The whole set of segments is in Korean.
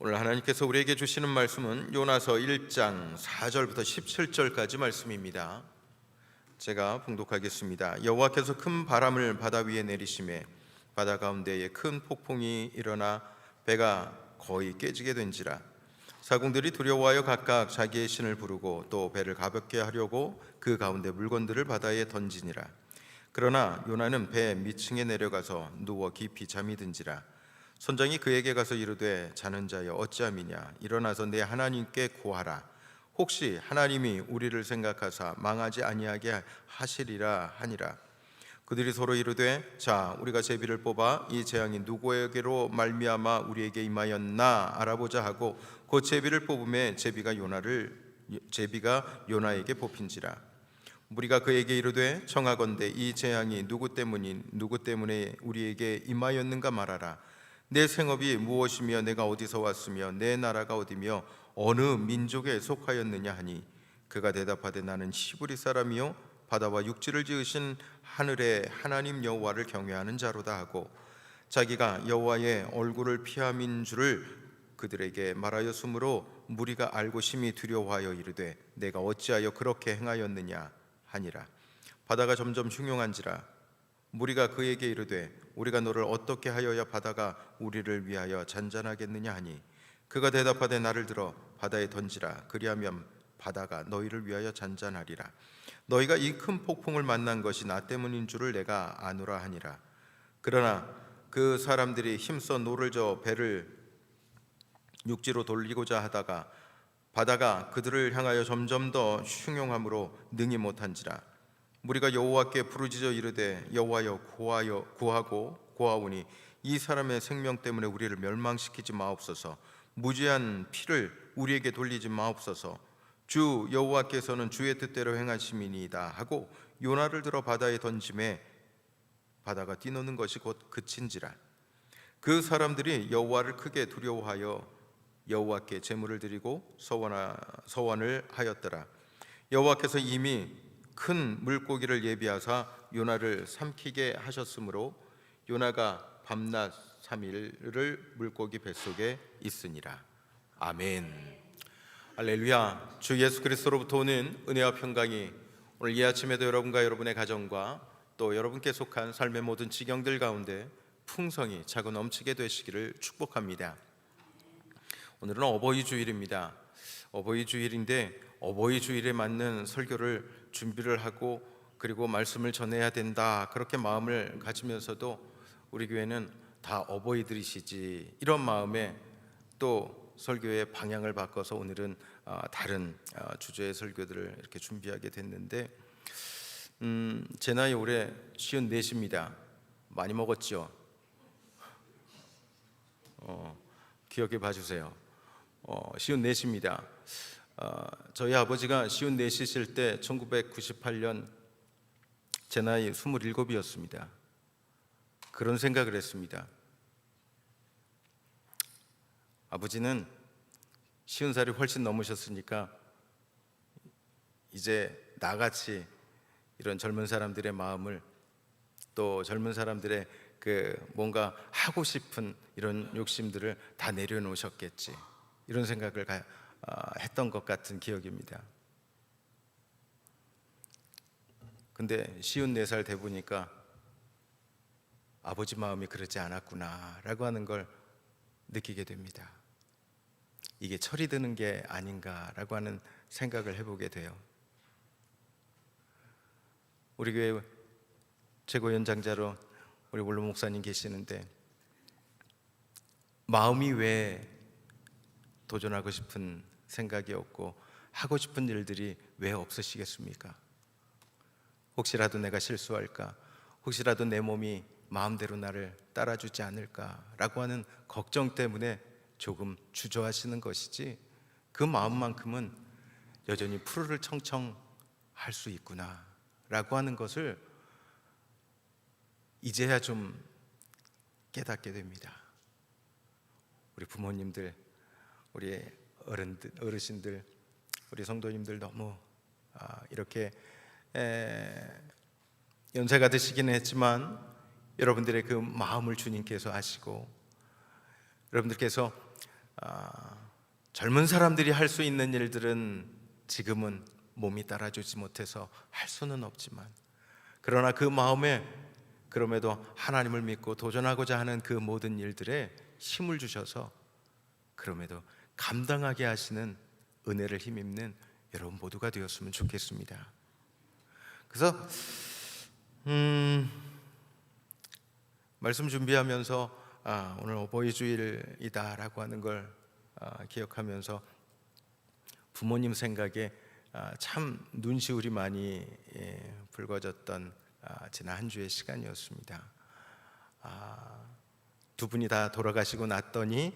오늘 하나님께서 우리에게 주시는 말씀은 요나서 1장 4절부터 17절까지 말씀입니다. 제가 봉독하겠습니다. 여호와께서 큰 바람을 바다 위에 내리시매 바다 가운데에 큰 폭풍이 일어나 배가 거의 깨지게 된지라. 사공들이 두려워하여 각각 자기의 신을 부르고 또 배를 가볍게 하려고 그 가운데 물건들을 바다에 던지니라. 그러나 요나는 배 밑층에 내려가서 누워 깊이 잠이 든지라. 선장이 그에게 가서 이르되 자는 자여 어찌함이냐, 일어나서 내 하나님께 구하라. 혹시 하나님이 우리를 생각하사 망하지 아니하게 하시리라 하니라. 그들이 서로 이르되 자 우리가 제비를 뽑아 이 재앙이 누구에게로 말미암아 우리에게 임하였나 알아보자 하고 곧 제비를 뽑음에 제비가 요나에게 뽑힌지라. 무리가 그에게 이르되 청하건대 이 재앙이 누구 때문에 우리에게 임하였는가 말하라. 내 생업이 무엇이며 내가 어디서 왔으며 내 나라가 어디며 어느 민족에 속하였느냐 하니 그가 대답하되 나는 히브리 사람이요 바다와 육지를 지으신 하늘의 하나님 여호와를 경외하는 자로다 하고 자기가 여호와의 얼굴을 피함인 줄을 그들에게 말하였으므로 무리가 알고 심히 두려워하여 이르되 내가 어찌하여 그렇게 행하였느냐 하니라. 바다가 점점 흉흉한지라. 무리가 그에게 이르되 우리가 너를 어떻게 하여야 바다가 우리를 위하여 잔잔하겠느냐 하니 그가 대답하되 나를 들어 바다에 던지라. 그리하면 바다가 너희를 위하여 잔잔하리라. 너희가 이 큰 폭풍을 만난 것이 나 때문인 줄을 내가 아노라 하니라. 그러나 그 사람들이 힘써 노를 저어 배를 육지로 돌리고자 하다가 바다가 그들을 향하여 점점 더 흉흉함으로 능히 못한지라. 무리가 여호와께 부르짖어 이르되 여호와여 구하오니 이 사람의 생명 때문에 우리를 멸망시키지 마옵소서. 무죄한 피를 우리에게 돌리지 마옵소서. 주 여호와께서는 주의 뜻대로 행하심이니이다 하고 요나를 들어 바다에 던짐에 바다가 뛰노는 것이 곧 그친지라. 그 사람들이 여호와를 크게 두려워하여 여호와께 제물을 드리고 서원을 하였더라. 여호와께서 이미 큰 물고기를 예비하사 요나를 삼키게 하셨으므로 요나가 밤낮 3일을 물고기 뱃속에 있으니라. 아멘. 할렐루야. 주 예수 그리스도로부터 오는 은혜와 평강이 오늘 이 아침에도 여러분과 여러분의 가정과 또 여러분께 속한 삶의 모든 지경들 가운데 풍성히 차고 넘치게 되시기를 축복합니다. 오늘은 어버이 주일입니다. 어버이 주일인데 어버이 주일에 맞는 설교를 준비를 하고 그리고 말씀을 전해야 된다 그렇게 마음을 가지면서도 우리 교회는 다 어버이들이시지 이런 마음에 또 설교의 방향을 바꿔서 오늘은 다른 주제의 설교들을 이렇게 준비하게 됐는데 제 나이 올해 54입니다. 많이 먹었죠? 기억해 봐주세요. 54입니다. 저희 아버지가 54이실 때 1998년 제 나이 27이었습니다. 그런 생각을 했습니다. 아버지는 50살이 훨씬 넘으셨으니까 이제 나같이 이런 젊은 사람들의 마음을 또 젊은 사람들의 그 뭔가 하고 싶은 이런 욕심들을 다 내려놓으셨겠지 이런 생각을 했던 것 같은 기억입니다. 근데 54살 돼 보니까 아버지 마음이 그러지 않았구나 라고 하는 걸 느끼게 됩니다. 이게 철이 드는 게 아닌가라고 하는 생각을 해보게 돼요. 우리 교회 최고연장자로 우리 원로 목사님 계시는데 마음이 왜 도전하고 싶은 생각이 없고 하고 싶은 일들이 왜 없으시겠습니까? 혹시라도 내가 실수할까? 혹시라도 내 몸이 마음대로 나를 따라주지 않을까라고 하는 걱정 때문에 조금 주저하시는 것이지 그 마음만큼은 여전히 푸르를 청청 할 수 있구나 라고 하는 것을 이제야 좀 깨닫게 됩니다. 우리 부모님들, 우리 어르신들, 우리 성도님들 너무 이렇게 연세가 드시기는 했지만 여러분들의 그 마음을 주님께서 아시고 여러분들께서 젊은 사람들이 할 수 있는 일들은 지금은 몸이 따라주지 못해서 할 수는 없지만, 그러나 그 마음에 그럼에도 하나님을 믿고 도전하고자 하는 그 모든 일들에 힘을 주셔서 그럼에도 감당하게 하시는 은혜를 힘입는 여러분 모두가 되었으면 좋겠습니다. 그래서 말씀 준비하면서 오늘 어버이 주일이다라고 하는 걸 기억하면서 부모님 생각에 참 눈시울이 많이 붉어졌던 지난 한 주의 시간이었습니다. 두 분이 다 돌아가시고 났더니,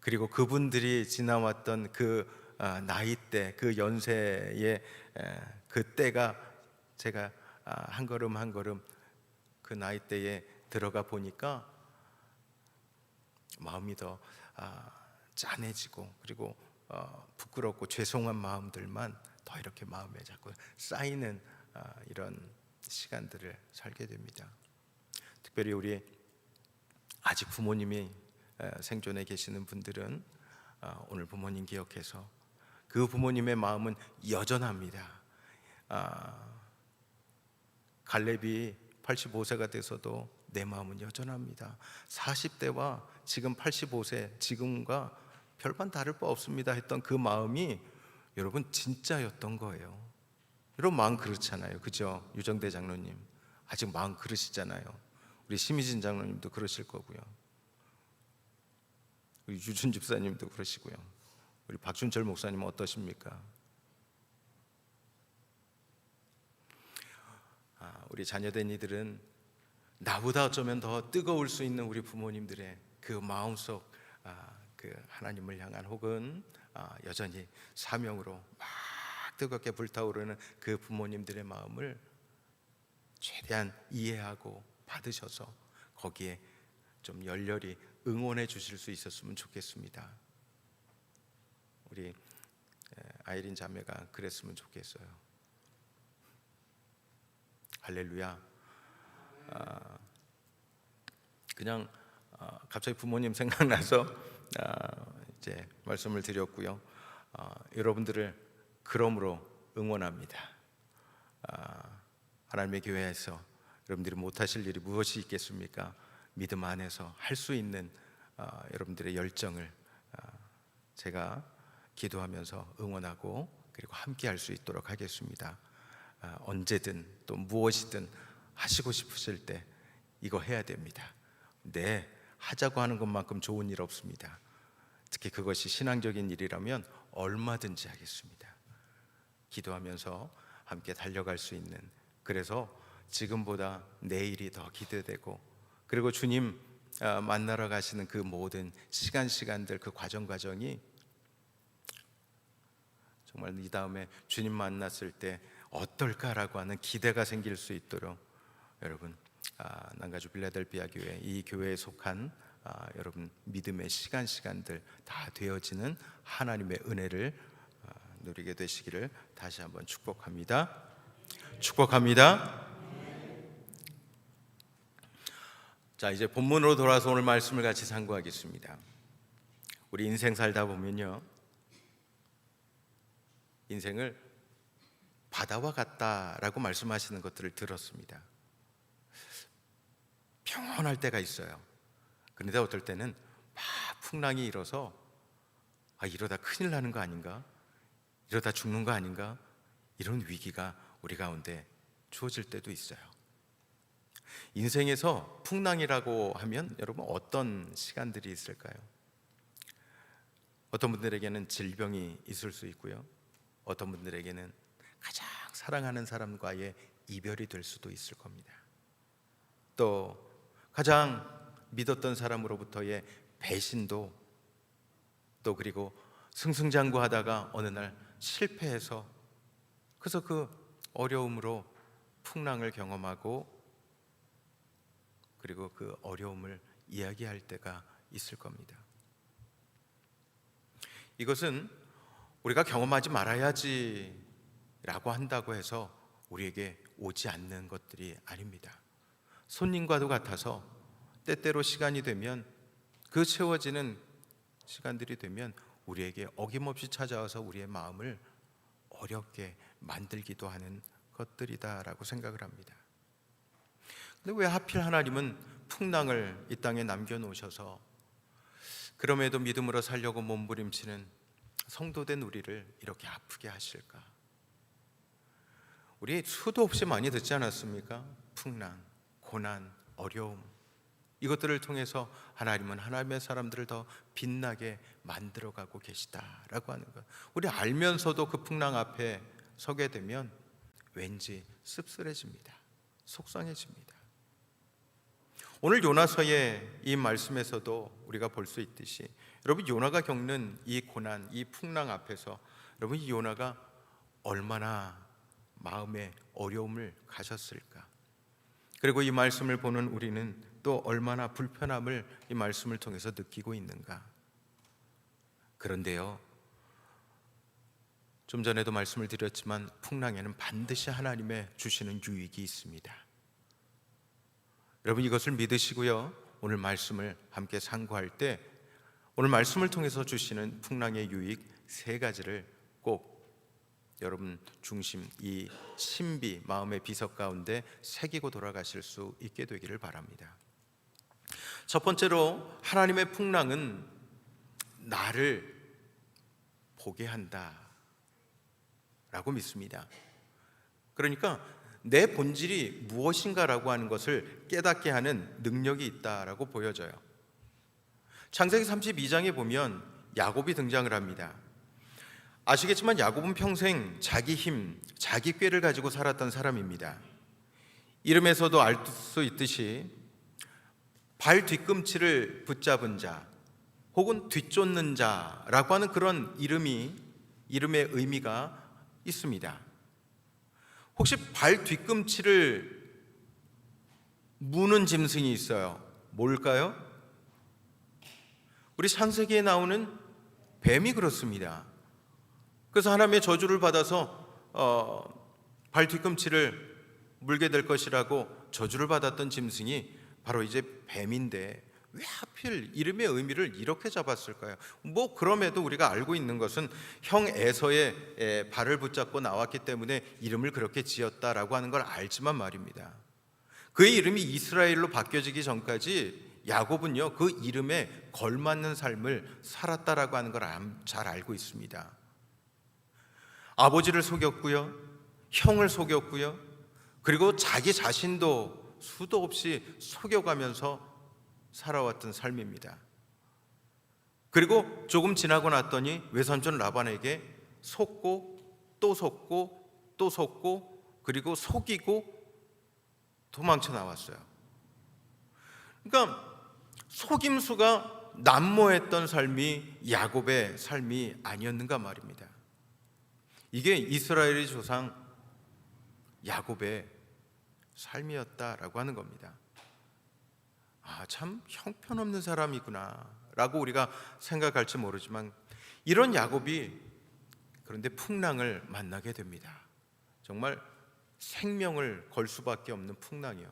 그리고 그분들이 지나왔던 그 나이대, 그 연세의 그 때가 제가 한 걸음 한 걸음 그 나이대에 들어가 보니까 마음이 더 짠해지고, 그리고 부끄럽고 죄송한 마음들만 더 이렇게 마음에 자꾸 쌓이는 이런 시간들을 살게 됩니다. 특별히 우리 아직 부모님이 생존해 계시는 분들은 오늘 부모님 기억해서 그 부모님의 마음은 여전합니다. 갈렙이 85세가 돼서도 내 마음은 여전합니다. 40대와 지금 85세, 지금과 별반 다를 바 없습니다 했던 그 마음이 여러분 진짜였던 거예요. 여러분 마음 그렇잖아요, 그죠? 유정대 장로님 아직 마음 그러시잖아요. 우리 심희진 장로님도 그러실 거고요. 우리 유준 집사님도 그러시고요. 우리 박준철 목사님은 어떠십니까? 우리 자녀된 이들은 나보다 어쩌면 더 뜨거울 수 있는 우리 부모님들의 그 마음속 그 하나님을 향한, 혹은 여전히 사명으로 막 뜨겁게 불타오르는 그 부모님들의 마음을 최대한 이해하고 받으셔서 거기에 좀 열렬히 응원해 주실 수 있었으면 좋겠습니다. 우리 아이린 자매가 그랬으면 좋겠어요. 할렐루야. 그냥 갑자기 부모님 생각나서 이제 말씀을 드렸고요. 여러분들을 그러므로 응원합니다. 하나님의 교회에서 여러분들이 못하실 일이 무엇이 있겠습니까? 믿음 안에서 할 수 있는 여러분들의 열정을 제가 기도하면서 응원하고 그리고 함께 할 수 있도록 하겠습니다. 언제든 또 무엇이든 하시고 싶으실 때 이거 해야 됩니다. 네, 하자고 하는 것만큼 좋은 일 없습니다. 특히 그것이 신앙적인 일이라면 얼마든지 하겠습니다. 기도하면서 함께 달려갈 수 있는, 그래서 지금보다 내일이 더 기대되고, 그리고 주님 만나러 가시는 그 모든 시간들, 그 과정이 정말 이 다음에 주님 만났을 때 어떨까라고 하는 기대가 생길 수 있도록 여러분, 남가주 빌라델비아 교회, 이 교회에 속한 여러분 믿음의 시간들 다 되어지는 하나님의 은혜를 누리게 되시기를 다시 한번 축복합니다. 자, 이제 본문으로 돌아서 오늘 말씀을 같이 상고하겠습니다. 우리 인생 살다 보면요, 인생을 바다와 같다라고 말씀하시는 것들을 들었습니다. 평온할 때가 있어요. 그런데 어떨 때는 막 풍랑이 일어서 이러다 큰일 나는 거 아닌가? 이러다 죽는 거 아닌가? 이런 위기가 우리 가운데 주어질 때도 있어요. 인생에서 풍랑이라고 하면 여러분 어떤 시간들이 있을까요? 어떤 분들에게는 질병이 있을 수 있고요, 어떤 분들에게는 가장 사랑하는 사람과의 이별이 될 수도 있을 겁니다. 또 가장 믿었던 사람으로부터의 배신도, 또 그리고 승승장구하다가 어느 날 실패해서, 그래서 그 어려움으로 풍랑을 경험하고 그리고 그 어려움을 이야기할 때가 있을 겁니다. 이것은 우리가 경험하지 말아야지 라고 한다고 해서 우리에게 오지 않는 것들이 아닙니다. 손님과도 같아서 때때로 시간이 되면 그 채워지는 시간들이 되면 우리에게 어김없이 찾아와서 우리의 마음을 어렵게 만들기도 하는 것들이다라고 생각을 합니다. 근데 왜 하필 하나님은 풍랑을 이 땅에 남겨놓으셔서 그럼에도 믿음으로 살려고 몸부림치는 성도된 우리를 이렇게 아프게 하실까? 우리 수도 없이 많이 듣지 않았습니까? 풍랑, 고난, 어려움, 이것들을 통해서 하나님은 하나님의 사람들을 더 빛나게 만들어가고 계시다라고 하는 것. 우리 알면서도 그 풍랑 앞에 서게 되면 왠지 씁쓸해집니다. 속상해집니다. 오늘 요나서의 이 말씀에서도 우리가 볼 수 있듯이 여러분, 요나가 겪는 이 고난, 이 풍랑 앞에서 여러분, 이 요나가 얼마나 마음의 어려움을 가졌을까? 그리고 이 말씀을 보는 우리는 또 얼마나 불편함을 이 말씀을 통해서 느끼고 있는가? 그런데요, 좀 전에도 말씀을 드렸지만 풍랑에는 반드시 하나님의 주시는 유익이 있습니다. 여러분, 이것을 믿으시고요, 오늘 말씀을 함께 상고할 때 오늘 말씀을 통해서 주시는 풍랑의 유익 3가지를 꼭 여러분 중심, 이 신비, 마음의 비석 가운데 새기고 돌아가실 수 있게 되기를 바랍니다. 첫 번째로, 하나님의 풍랑은 나를 보게 한다 라고 믿습니다. 그러니까 내 본질이 무엇인가라고 하는 것을 깨닫게 하는 능력이 있다라고 보여져요. 창세기 32장에 보면 야곱이 등장을 합니다. 아시겠지만 야곱은 평생 자기 힘, 자기 꾀를 가지고 살았던 사람입니다. 이름에서도 알 수 있듯이 발 뒤꿈치를 붙잡은 자 혹은 뒤쫓는 자라고 하는 그런 이름의 의미가 있습니다. 혹시 발 뒤꿈치를 무는 짐승이 있어요. 뭘까요? 우리 창세기에 나오는 뱀이 그렇습니다. 그래서 하나님의 저주를 받아서 발 뒤꿈치를 물게 될 것이라고 저주를 받았던 짐승이 바로 이제 뱀인데 왜 하필 이름의 의미를 이렇게 잡았을까요? 그럼에도 우리가 알고 있는 것은 형 에서의 발을 붙잡고 나왔기 때문에 이름을 그렇게 지었다라고 하는 걸 알지만 말입니다. 그의 이름이 이스라엘로 바뀌어지기 전까지 야곱은요, 그 이름에 걸맞는 삶을 살았다라고 하는 걸 잘 알고 있습니다. 아버지를 속였고요, 형을 속였고요, 그리고 자기 자신도 수도 없이 속여가면서 살아왔던 삶입니다. 그리고 조금 지나고 났더니 외삼촌 라반에게 속고 또 속고 또 속고 그리고 속이고 도망쳐 나왔어요. 그러니까 속임수가 난무했던 삶이 야곱의 삶이 아니었는가 말입니다. 이게 이스라엘의 조상 야곱의 삶이었다라고 하는 겁니다. 참 형편없는 사람이구나 라고 우리가 생각할지 모르지만 이런 야곱이 그런데 풍랑을 만나게 됩니다. 정말 생명을 걸 수밖에 없는 풍랑이요.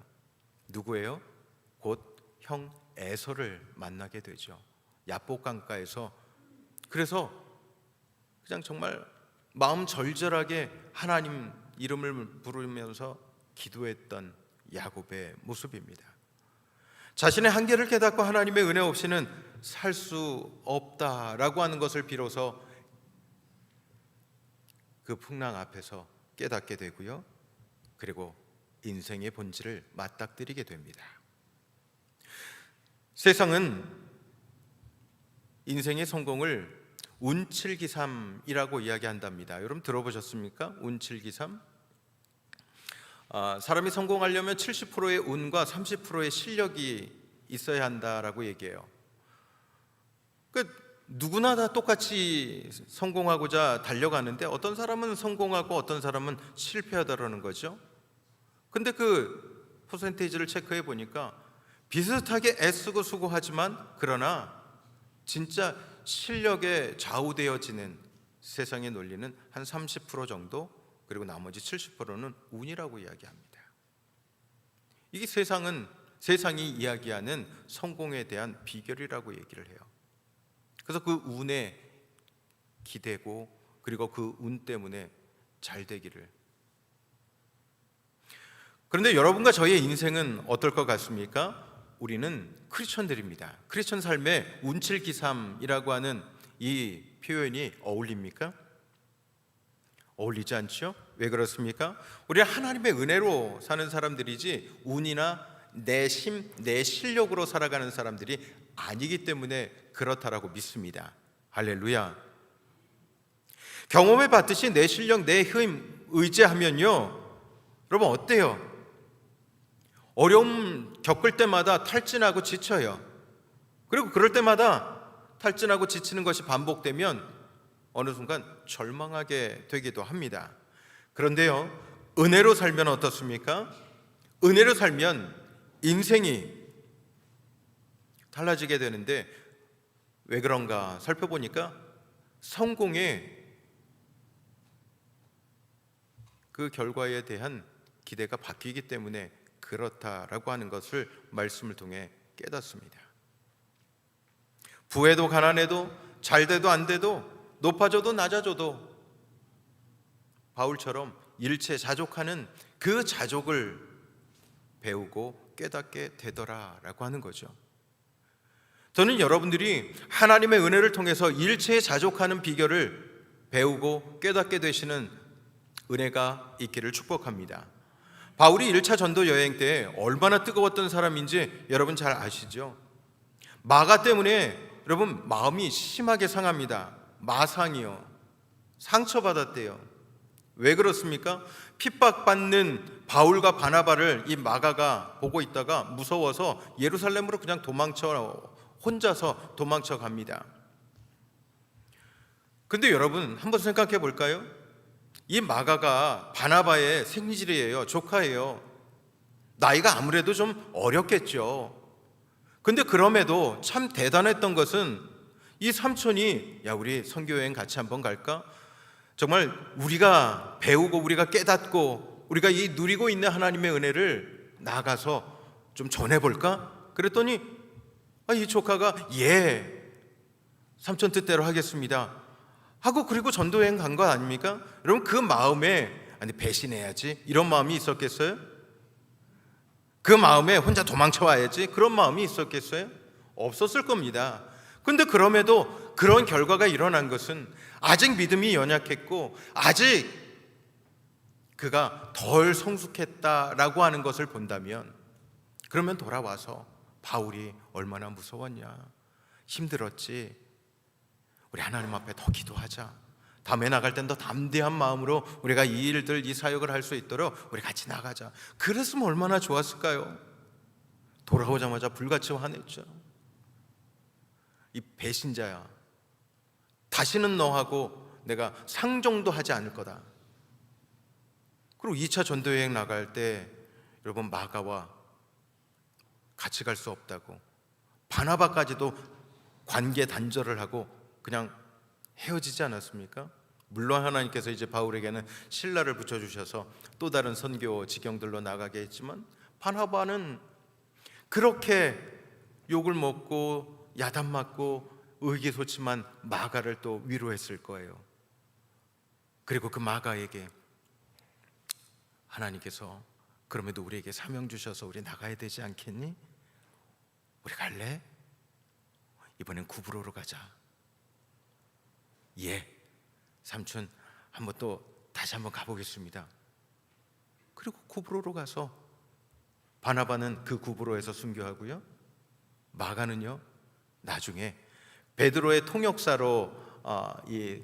누구예요? 곧 형 에서를 만나게 되죠. 야복 강가에서. 그래서 그냥 정말 마음 절절하게 하나님 이름을 부르면서 기도했던 야곱의 모습입니다. 자신의 한계를 깨닫고 하나님의 은혜 없이는 살 수 없다라고 하는 것을 비로소 그 풍랑 앞에서 깨닫게 되고요, 그리고 인생의 본질을 맞닥뜨리게 됩니다. 세상은 인생의 성공을 운칠기삼이라고 이야기한답니다. 여러분 들어보셨습니까? 운칠기삼? 사람이 성공하려면 70%의 운과 30%의 실력이 있어야 한다라고 얘기해요. 누구나 다 똑같이 성공하고자 달려가는데 어떤 사람은 성공하고 어떤 사람은 실패하더라는 거죠. 근데 그 퍼센테이지를 체크해 보니까 비슷하게 애쓰고 수고하지만 그러나 진짜 실력에 좌우되어지는 세상의 논리는 한 30% 정도, 그리고 나머지 70%는 운이라고 이야기합니다. 이게 세상이 이야기하는 성공에 대한 비결이라고 얘기를 해요. 그래서 그 운에 기대고 그리고 그 운 때문에 잘 되기를. 그런데 여러분과 저의 인생은 어떨 것 같습니까? 우리는 크리스천들입니다. 크리스천 삶에 운칠기삼이라고 하는 이 표현이 어울립니까? 어울리지 않죠? 왜 그렇습니까? 우리는 하나님의 은혜로 사는 사람들이지 운이나 내 힘, 내 실력으로 살아가는 사람들이 아니기 때문에 그렇다라고 믿습니다. 할렐루야. 경험해 봤듯이 내 실력, 내 힘 의지하면요, 여러분 어때요? 어려움 겪을 때마다 탈진하고 지쳐요. 그리고 그럴 때마다 탈진하고 지치는 것이 반복되면 어느 순간 절망하게 되기도 합니다. 그런데요, 은혜로 살면 어떻습니까? 은혜로 살면 인생이 달라지게 되는데 왜 그런가 살펴보니까 성공의 그 결과에 대한 기대가 바뀌기 때문에 그렇다라고 하는 것을 말씀을 통해 깨닫습니다. 부해도 가난해도 잘돼도 안돼도 높아져도 낮아져도 바울처럼 일체자족하는 그 자족을 배우고 깨닫게 되더라라고 하는 거죠. 저는 여러분들이 하나님의 은혜를 통해서 일체자족하는 비결을 배우고 깨닫게 되시는 은혜가 있기를 축복합니다. 바울이 1차 전도 여행 때 얼마나 뜨거웠던 사람인지 여러분 잘 아시죠? 마가 때문에 여러분 마음이 심하게 상합니다. 마상이요. 상처받았대요. 왜 그렇습니까? 핍박받는 바울과 바나바를 이 마가가 보고 있다가 무서워서 예루살렘으로 그냥 혼자서 도망쳐 갑니다. 근데 여러분 한번 생각해 볼까요? 이 마가가 바나바의 생질이에요. 조카예요. 나이가 아무래도 좀 어렸겠죠. 근데 그럼에도 참 대단했던 것은 이 삼촌이 야 우리 선교여행 같이 한번 갈까? 정말 우리가 배우고 우리가 깨닫고 우리가 이 누리고 있는 하나님의 은혜를 나가서 좀 전해볼까? 그랬더니 이 조카가 예 삼촌 뜻대로 하겠습니다 하고 그리고 전도여행 간 거 아닙니까? 여러분 그 마음에 아니 배신해야지 이런 마음이 있었겠어요? 그 마음에 혼자 도망쳐 와야지 그런 마음이 있었겠어요? 없었을 겁니다. 근데 그럼에도 그런 결과가 일어난 것은 아직 믿음이 연약했고 아직 그가 덜 성숙했다라고 하는 것을 본다면 그러면 돌아와서 바울이 얼마나 무서웠냐 힘들었지 우리 하나님 앞에 더 기도하자 다음에 나갈 땐 더 담대한 마음으로 우리가 이 일들 이 사역을 할 수 있도록 우리 같이 나가자 그랬으면 얼마나 좋았을까요? 돌아오자마자 불같이 화냈죠. 이 배신자야 다시는 너하고 내가 상종도 하지 않을 거다. 그리고 2차 전도여행 나갈 때 여러분 마가와 같이 갈 수 없다고 바나바까지도 관계 단절을 하고 그냥 헤어지지 않았습니까? 물론 하나님께서 이제 바울에게는 신라를 붙여주셔서 또 다른 선교 지경들로 나가게 했지만 바나바는 그렇게 욕을 먹고 야단 맞고 의기소침한 마가를 또 위로했을 거예요. 그리고 그 마가에게 하나님께서 그럼에도 우리에게 사명 주셔서 우리 나가야 되지 않겠니? 우리 갈래? 이번엔 구브로로 가자. 예, 삼촌 한번 또 다시 한번 가보겠습니다. 그리고 구브로로 가서 바나바는 그 구브로에서 순교하고요 마가는요 나중에 베드로의 통역사로 이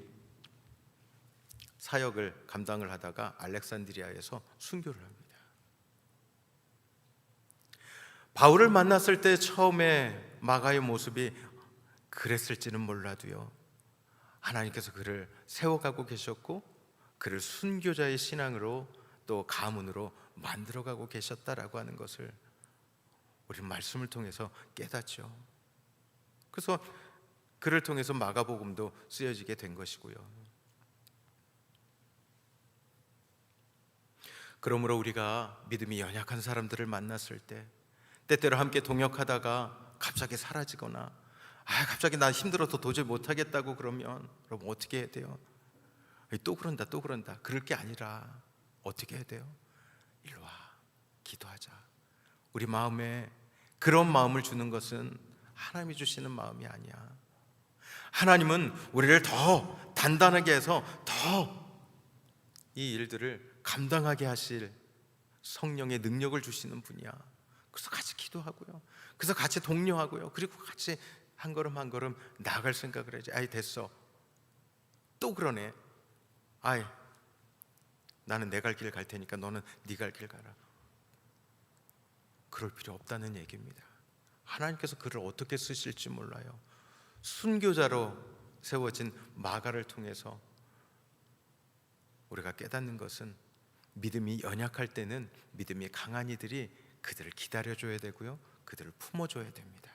사역을 감당을 하다가 알렉산드리아에서 순교를 합니다. 바울을 만났을 때 처음에 마가의 모습이 그랬을지는 몰라도요 하나님께서 그를 세워가고 계셨고 그를 순교자의 신앙으로 또 가문으로 만들어가고 계셨다라고 하는 것을 우리는 말씀을 통해서 깨닫죠. 그래서 그를 통해서 마가복음도 쓰여지게 된 것이고요. 그러므로 우리가 믿음이 연약한 사람들을 만났을 때 때때로 함께 동역하다가 갑자기 사라지거나 갑자기 난 힘들어서 도저히 못하겠다고 그러면 여러분 어떻게 해야 돼요? 또 그런다 그럴 게 아니라 어떻게 해야 돼요? 일로 와, 기도하자. 우리 마음에 그런 마음을 주는 것은 하나님이 주시는 마음이 아니야. 하나님은 우리를 더 단단하게 해서 더 이 일들을 감당하게 하실 성령의 능력을 주시는 분이야. 그래서 같이 기도하고요, 그래서 같이 독려하고요, 그리고 같이 한 걸음 한 걸음 나아갈 생각을 해야지. 됐어, 또 그러네. 나는 내 갈 길 갈 테니까 너는 네 갈 길 가라. 그럴 필요 없다는 얘기입니다. 하나님께서 그를 어떻게 쓰실지 몰라요. 순교자로 세워진 마가를 통해서 우리가 깨닫는 것은 믿음이 연약할 때는 믿음이 강한 이들이 그들을 기다려줘야 되고요, 그들을 품어줘야 됩니다.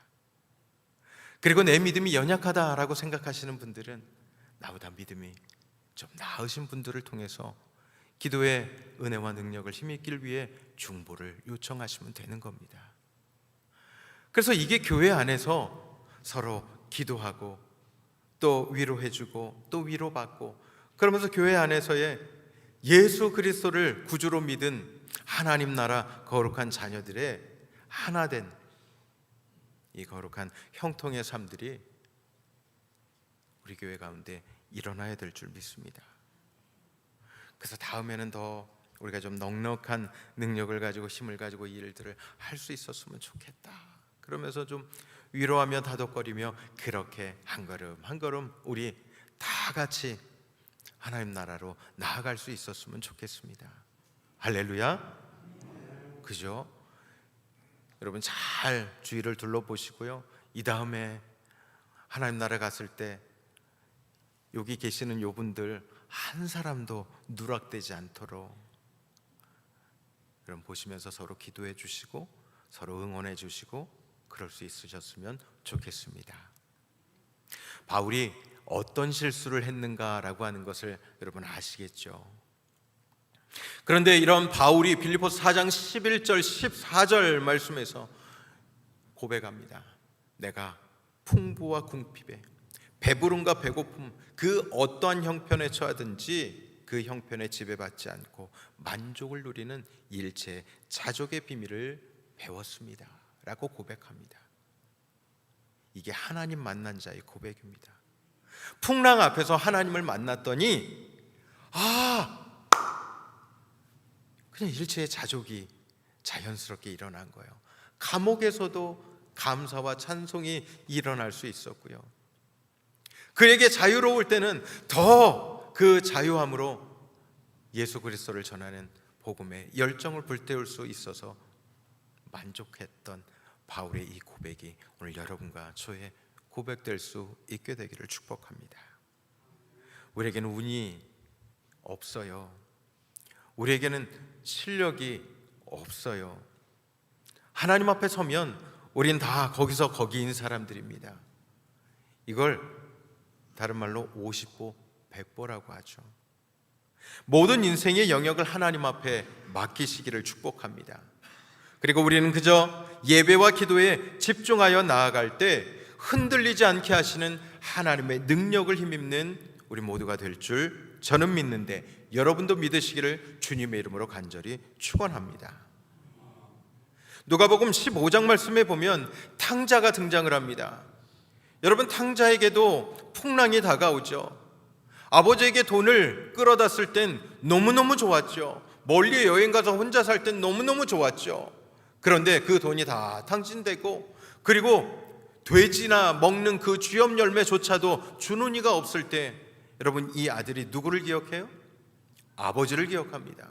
그리고 내 믿음이 연약하다라고 생각하시는 분들은 나보다 믿음이 좀 나으신 분들을 통해서 기도의 은혜와 능력을 힘입기 위해 중보를 요청하시면 되는 겁니다. 그래서 이게 교회 안에서 서로 기도하고 또 위로해주고 또 위로받고, 그러면서 교회 안에서의 예수 그리스도를 구주로 믿은 하나님 나라 거룩한 자녀들의 하나 된 이 거룩한 형통의 삶들이 우리 교회 가운데 일어나야 될 줄 믿습니다. 그래서 다음에는 더 우리가 좀 넉넉한 능력을 가지고 힘을 가지고 이 일들을 할 수 있었으면 좋겠다. 그러면서 좀 위로하며 다독거리며 그렇게 한 걸음 한 걸음 우리 다 같이 하나님 나라로 나아갈 수 있었으면 좋겠습니다. 할렐루야. 그죠? 여러분 잘 주위를 둘러보시고요, 이 다음에 하나님 나라 갔을 때 여기 계시는 요분들 한 사람도 누락되지 않도록 여러분 보시면서 서로 기도해 주시고 서로 응원해 주시고 그럴 수 있으셨으면 좋겠습니다. 바울이 어떤 실수를 했는가라고 하는 것을 여러분 아시겠죠? 그런데 이런 바울이 빌립보서 4장 11절 14절 말씀에서 고백합니다. 내가 풍부와 궁핍에 배부름과 배고픔 그 어떠한 형편에 처하든지 그 형편에 지배받지 않고 만족을 누리는 일체 자족의 비밀을 배웠습니다 라고 고백합니다. 이게 하나님 만난 자의 고백입니다. 풍랑 앞에서 하나님을 만났더니 그냥 일체의 자족이 자연스럽게 일어난 거예요. 감옥에서도 감사와 찬송이 일어날 수 있었고요, 그에게 자유로울 때는 더 그 자유함으로 예수 그리스도를 전하는 복음의 열정을 불태울 수 있어서 만족했던 바울의 이 고백이 오늘 여러분과 저의 고백될 수 있게 되기를 축복합니다. 우리에게는 운이 없어요. 우리에게는 실력이 없어요. 하나님 앞에 서면 우린 다 거기서 거기인 사람들입니다. 이걸 다른 말로 50보 100보라고 하죠. 모든 인생의 영역을 하나님 앞에 맡기시기를 축복합니다. 그리고 우리는 그저 예배와 기도에 집중하여 나아갈 때 흔들리지 않게 하시는 하나님의 능력을 힘입는 우리 모두가 될 줄 저는 믿는데 여러분도 믿으시기를 주님의 이름으로 간절히 축원합니다. 누가복음 15장 말씀에 보면 탕자가 등장을 합니다. 여러분 탕자에게도 풍랑이 다가오죠. 아버지에게 돈을 끌어다 쓸 땐 너무너무 좋았죠. 멀리 여행 가서 혼자 살 땐 너무너무 좋았죠. 그런데 그 돈이 다 탕진되고 그리고 돼지나 먹는 그 쥐염 열매조차도 주는 이가 없을 때 여러분 이 아들이 누구를 기억해요? 아버지를 기억합니다.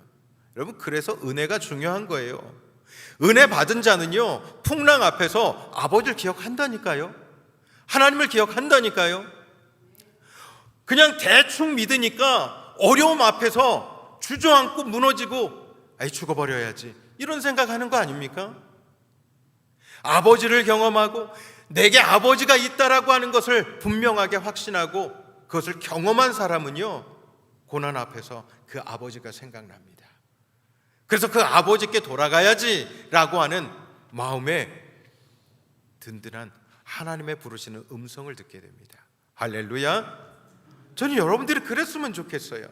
여러분 그래서 은혜가 중요한 거예요. 은혜 받은 자는요 풍랑 앞에서 아버지를 기억한다니까요. 하나님을 기억한다니까요. 그냥 대충 믿으니까 어려움 앞에서 주저앉고 무너지고 죽어버려야지 이런 생각하는 거 아닙니까? 아버지를 경험하고 내게 아버지가 있다라고 하는 것을 분명하게 확신하고 그것을 경험한 사람은요 고난 앞에서 그 아버지가 생각납니다. 그래서 그 아버지께 돌아가야지 라고 하는 마음에 든든한 하나님의 부르시는 음성을 듣게 됩니다. 할렐루야. 저는 여러분들이 그랬으면 좋겠어요.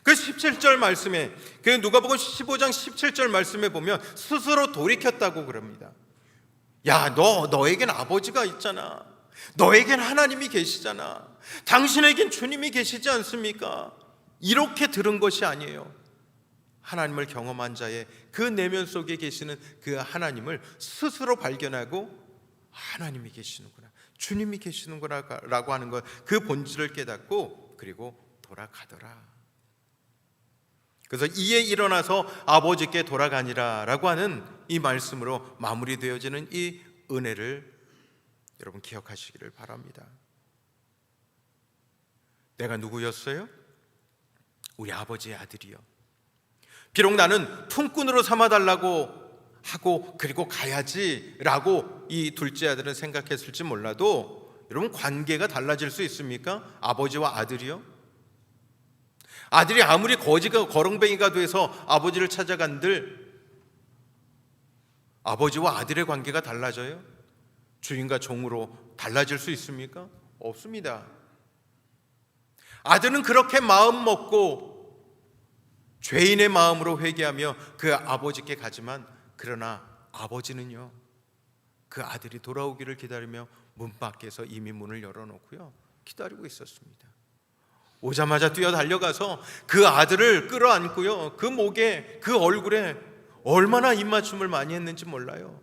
그 17절 말씀에, 그 누가복음 15장 17절 말씀에 보면 스스로 돌이켰다고 그럽니다. 야, 너에겐 아버지가 있잖아. 너에겐 하나님이 계시잖아. 당신에겐 주님이 계시지 않습니까? 이렇게 들은 것이 아니에요. 하나님을 경험한 자의 그 내면 속에 계시는 그 하나님을 스스로 발견하고 하나님이 계시는구나, 주님이 계시는구나 라고 하는 것, 그 본질을 깨닫고 그리고 돌아가더라. 그래서 이에 일어나서 아버지께 돌아가니라 라고 하는 이 말씀으로 마무리되어지는 이 은혜를 여러분 기억하시기를 바랍니다. 내가 누구였어요? 우리 아버지의 아들이요. 비록 나는 품꾼으로 삼아달라고 하고 그리고 가야지 라고 이 둘째 아들은 생각했을지 몰라도 여러분, 관계가 달라질 수 있습니까? 아버지와 아들이요? 아들이 아무리 거렁뱅이가 돼서 아버지를 찾아간들 아버지와 아들의 관계가 달라져요? 주인과 종으로 달라질 수 있습니까? 없습니다. 아들은 그렇게 마음 먹고 죄인의 마음으로 회개하며 그 아버지께 가지만, 그러나 아버지는요, 그 아들이 돌아오기를 기다리며 문 밖에서 이미 문을 열어놓고요 기다리고 있었습니다. 오자마자 뛰어 달려가서 그 아들을 끌어안고요, 그 목에, 그 얼굴에 얼마나 입맞춤을 많이 했는지 몰라요.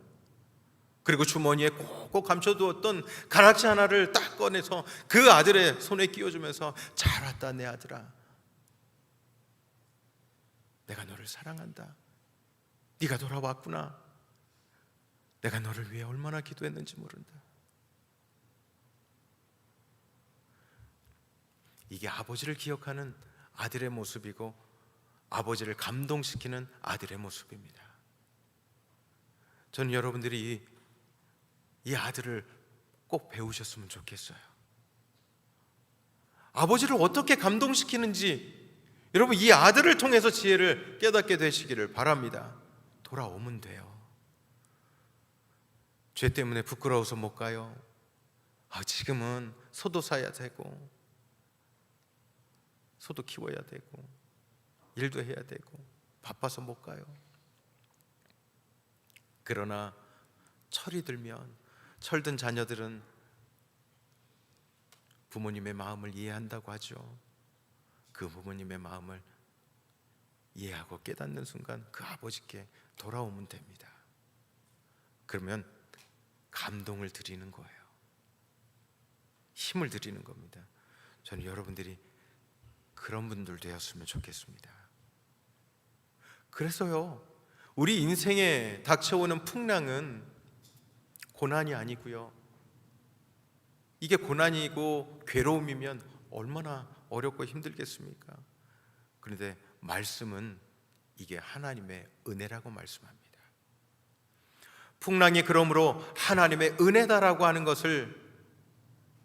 그리고 주머니에 꼭꼭 감춰두었던 가락지 하나를 딱 꺼내서 그 아들의 손에 끼워주면서, 잘 왔다 내 아들아, 내가 너를 사랑한다. 네가 돌아왔구나. 내가 너를 위해 얼마나 기도했는지 모른다. 이게 아버지를 기억하는 아들의 모습이고 아버지를 감동시키는 아들의 모습입니다. 저는 여러분들이 이 아들을 꼭 배우셨으면 좋겠어요. 아버지를 어떻게 감동시키는지 여러분, 이 아들을 통해서 지혜를 깨닫게 되시기를 바랍니다. 돌아오면 돼요. 죄 때문에 부끄러워서 못 가요. 지금은 소도 사야 되고 소도 키워야 되고 일도 해야 되고 바빠서 못 가요. 그러나 철이 들면, 철든 자녀들은 부모님의 마음을 이해한다고 하죠. 그 부모님의 마음을 이해하고 깨닫는 순간 그 아버지께 돌아오면 됩니다. 그러면 감동을 드리는 거예요. 힘을 드리는 겁니다. 저는 여러분들이 그런 분들 되었으면 좋겠습니다. 그래서요, 우리 인생에 닥쳐오는 풍랑은 고난이 아니고요, 이게 고난이고 괴로움이면 얼마나 어렵고 힘들겠습니까? 그런데 말씀은 이게 하나님의 은혜라고 말씀합니다. 풍랑이 그러므로 하나님의 은혜다라고 하는 것을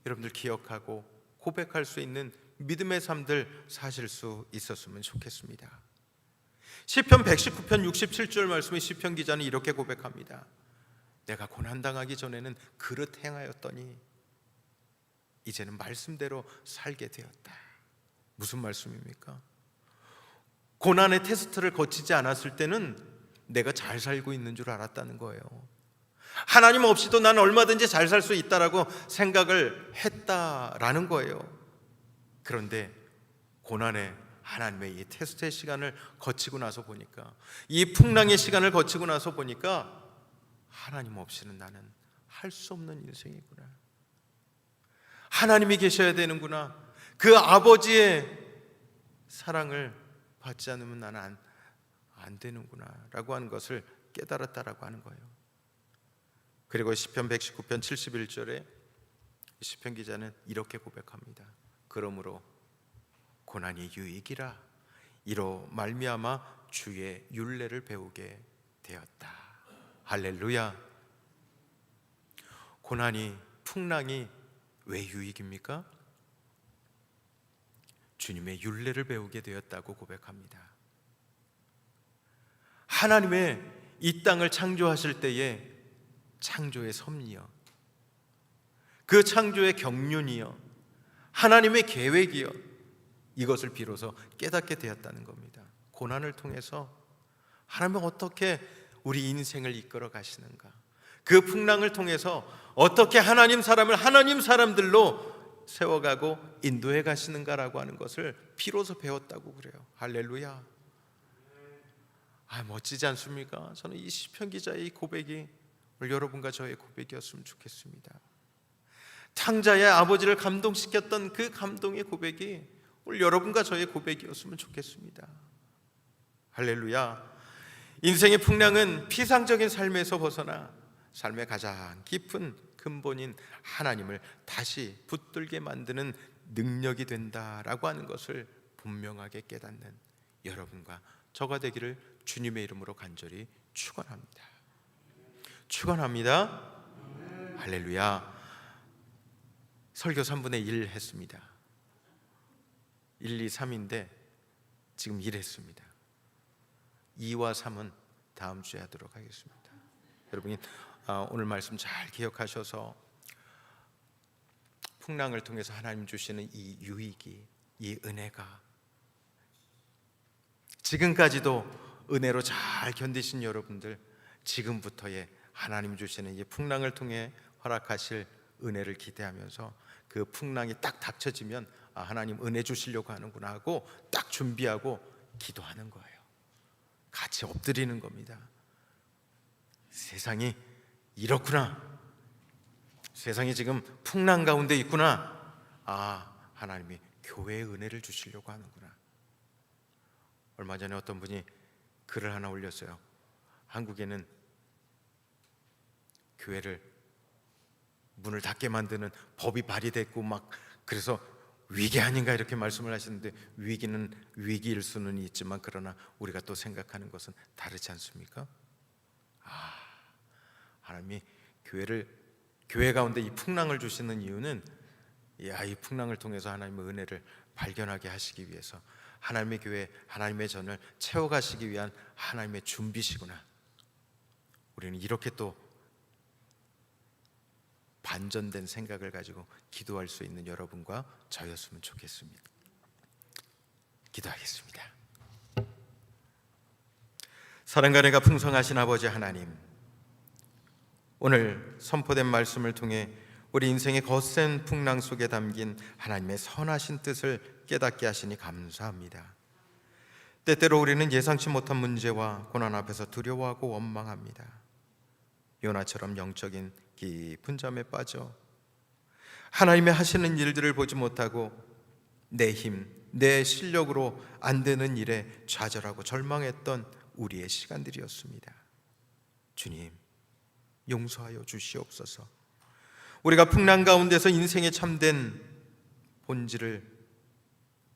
여러분들 기억하고 고백할 수 있는 믿음의 삶들 사실 수 있었으면 좋겠습니다. 시편 119편 67절 말씀에 시편 기자는 이렇게 고백합니다. 내가 고난당하기 전에는 그릇 행하였더니 이제는 말씀대로 살게 되었다. 무슨 말씀입니까? 고난의 테스트를 거치지 않았을 때는 내가 잘 살고 있는 줄 알았다는 거예요. 하나님 없이도 난 얼마든지 잘 살 수 있다라고 생각을 했다라는 거예요. 그런데 고난의 하나님의 이 테스트의 시간을 거치고 나서 보니까, 이 풍랑의 시간을 거치고 나서 보니까 하나님 없이는 나는 할 수 없는 인생이구나. 하나님이 계셔야 되는구나. 그 아버지의 사랑을 받지 않으면 나는 안 되는구나 라고 하는 것을 깨달았다라고 하는 거예요. 그리고 시편 119편 71절에 시편 기자는 이렇게 고백합니다. 그러므로 고난이 유익이라 이로 말미암아 주의 율례를 배우게 되었다. 할렐루야. 고난이, 풍랑이 왜 유익입니까? 주님의 율례를 배우게 되었다고 고백합니다. 하나님의 이 땅을 창조하실 때에 창조의 섭리요, 그 창조의 경륜이요, 하나님의 계획이요, 이것을 비로소 깨닫게 되었다는 겁니다. 고난을 통해서 하나님은 어떻게 우리 인생을 이끌어 가시는가, 그 풍랑을 통해서 어떻게 하나님 사람을 하나님 사람들로 세워가고 인도해 가시는가라고 하는 것을 비로소 배웠다고 그래요. 할렐루야. 멋지지 않습니까? 저는 이 시편 기자의 이 고백이 오늘 여러분과 저의 고백이었으면 좋겠습니다. 탕자의 아버지를 감동시켰던 그 감동의 고백이 오늘 여러분과 저의 고백이었으면 좋겠습니다. 할렐루야. 인생의 풍랑은 피상적인 삶에서 벗어나 삶의 가장 깊은 근본인 하나님을 다시 붙들게 만드는 능력이 된다라고 하는 것을 분명하게 깨닫는 여러분과 저가 되기를 주님의 이름으로 간절히 축원합니다. 축원합니다. 할렐루야. 설교 3분의 1 했습니다. 1, 2, 3인데 지금 1 했습니다. 2와 3은 다음 주에 하도록 하겠습니다. 여러분이 오늘 말씀 잘 기억하셔서 풍랑을 통해서 하나님 주시는 이 유익이, 이 은혜가 지금까지도 은혜로 잘 견디신 여러분들, 지금부터의 하나님 주시는 이 풍랑을 통해 허락하실 은혜를 기대하면서 그 풍랑이 딱 닥쳐지면 하나님 은혜 주시려고 하는구나 하고 딱 준비하고 기도하는 거예요. 같이 엎드리는 겁니다. 세상이 이렇구나, 세상이 지금 풍랑 가운데 있구나, 하나님이 교회의 은혜를 주시려고 하는구나. 얼마 전에 어떤 분이 글을 하나 올렸어요. 한국에는 교회를 문을 닫게 만드는 법이 발의됐고 막 그래서 위기 아닌가 이렇게 말씀을 하시는데, 위기는 위기일 수는 있지만 그러나 우리가 또 생각하는 것은 다르지 않습니까? 하나님이 교회 가운데 이 풍랑을 주시는 이유는 이 풍랑을 통해서 하나님의 은혜를 발견하게 하시기 위해서, 하나님의 교회, 하나님의 전을 채워가시기 위한 하나님의 준비시구나. 우리는 이렇게 또 반전된 생각을 가지고 기도할 수 있는 여러분과 저였으면 좋겠습니다. 기도하겠습니다. 사랑과 은혜가 풍성하신 아버지 하나님, 오늘 선포된 말씀을 통해 우리 인생의 거센 풍랑 속에 담긴 하나님의 선하신 뜻을 깨닫게 하시니 감사합니다. 때때로 우리는 예상치 못한 문제와 고난 앞에서 두려워하고 원망합니다. 요나처럼 영적인 깊은 잠에 빠져 하나님의 하시는 일들을 보지 못하고 내 힘, 내 실력으로 안 되는 일에 좌절하고 절망했던 우리의 시간들이었습니다. 주님, 용서하여 주시옵소서. 우리가 풍랑 가운데서 인생의 참된 본질을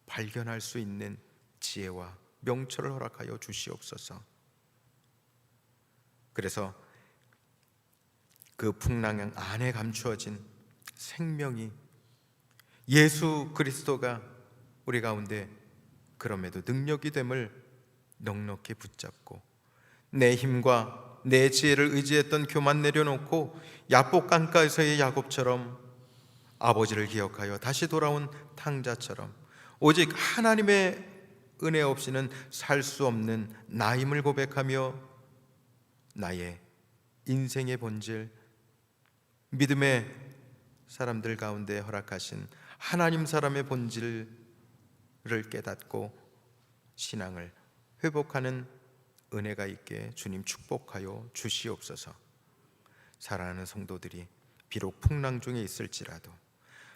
발견할 수 있는 지혜와 명철을 허락하여 주시옵소서. 그래서 그 풍랑 안에 감추어진 생명이 예수 그리스도가 우리 가운데 그럼에도 능력이 됨을 넉넉히 붙잡고 내 힘과 내 지혜를 의지했던 교만 내려놓고 야복 강가에서의 야곱처럼 아버지를 기억하여 다시 돌아온 탕자처럼 오직 하나님의 은혜 없이는 살 수 없는 나임을 고백하며 나의 인생의 본질, 믿음의 사람들 가운데 허락하신 하나님 사람의 본질을 깨닫고 신앙을 회복하는 은혜가 있게 주님 축복하여 주시옵소서. 사랑하는 성도들이 비록 풍랑 중에 있을지라도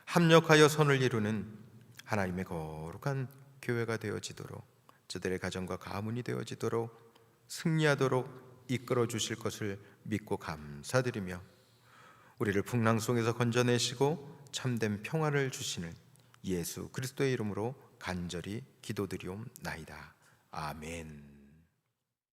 합력하여 선을 이루는 하나님의 거룩한 교회가 되어지도록, 저들의 가정과 가문이 되어지도록 승리하도록 이끌어 주실 것을 믿고 감사드리며 우리를 풍랑 속에서 건져내시고 참된 평화를 주시는 예수 그리스도의 이름으로 간절히 기도드리옵나이다. 아멘.